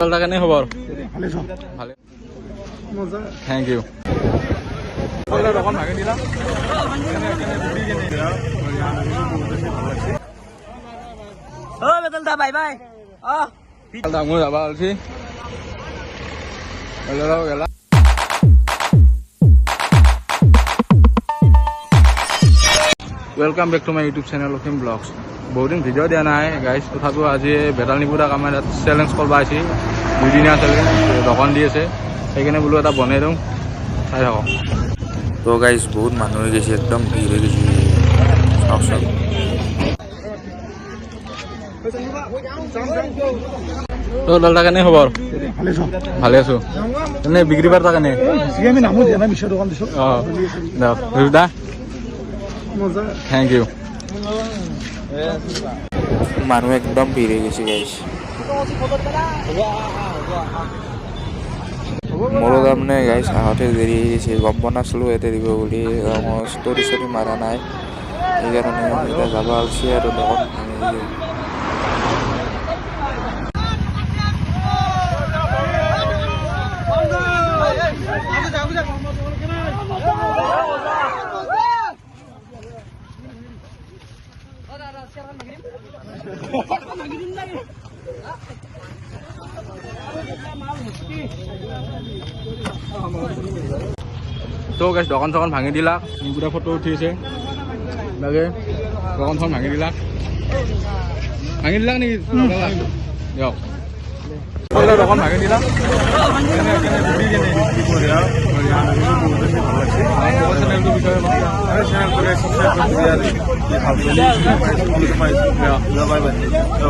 কেনে খবৰ? ভালে। Thank you. অকণ ভাঙি দিলা বাই বাই ডাঙৰ যাবা উঠি গেলা welcome back to my YouTube channel অফিম ব্লগছ। বহুদিন ভিডিঅ' দিয়া নাই গাইজ, তথাপিও আজি বেতালনিপুৰাক আমাৰ ইয়াত চেলেঞ্জ কৰিব আহিছে। দুদিনীয়া চেলেঞ্জ দোকান দি আছে, সেইকাৰণে বোলো এটা বনাই দিওঁ, চাই থাকক। তো গাইজ বহুত মানুহ হৈ গৈছে, একদম ভিৰ হৈ গৈছে। চাওক চাওক তো দাদা কেনে খবৰ? ভালে আছো। এনে বিক্ৰী বাৰ্তা কেনে? দা থ্যাংক ইউ। মানুহ একদম ভিৰ হৈ গৈছে গাইজ। মোৰো তাৰমানে গাইজ আহোঁতে দেৰি হৈছে, গম পোৱা নাছিলোঁ ইয়াতে দিব বুলি। মই ষ্টৰি চৰি মাৰা নাই, সেইকাৰণে এতিয়া যাব ওলাইছে আৰু দোকান তো গাইজ দোকান চোকান ভাঙি দিলা, গোটা ফটো উঠিছে লাগে। দোকান চোকান ভাঙি দিলা নেকি? দিয়ক দোকান ভাঙি দিলা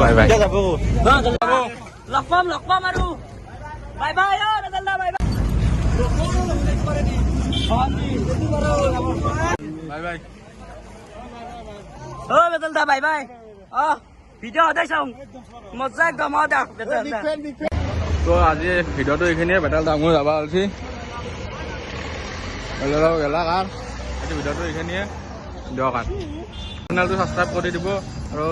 বাই বাই। লগ পাম আৰু bye bye bye bye bye bye. বেদল the bye bye. Video' সদায় চাওঁ, মজা একদম। তো আজি ভিডিঅ'টো এইখিনিয়ে। বেটাল ডাঙৰ যাবা উঠি গেলা কাৰ আজি ভিডিঅ'টো এইখিনিয়ে দিয়ক। চেনেলটো ছাবস্ক্ৰাইব কৰি দিব আৰু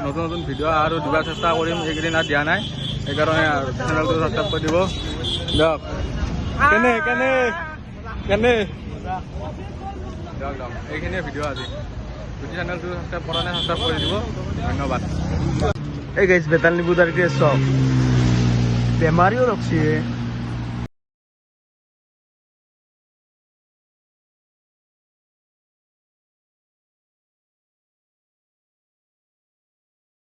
নতুন নতুন ভিডিঅ' আৰু দিবাৰ চেষ্টা কৰিম। এইকেইদিন আৰু দিয়া নাই, সেইকাৰণে চেনেলটো ছাবস্ক্ৰাইব কৰি দিব দিয়ক। কেনে কেনে কেনে দিয়ক দিয়ক। এইখিনিয়ে ভিডিঅ' আজি। যদি চেনেলটো ছাবস্ক্ৰাইব কৰা নাই ছাবস্ক্ৰাইব কৰি দিব। ধন্যবাদ। এই গাইজ বেতালনিপুৰ তাৰিখে চব বেমাৰীও ৰখছে।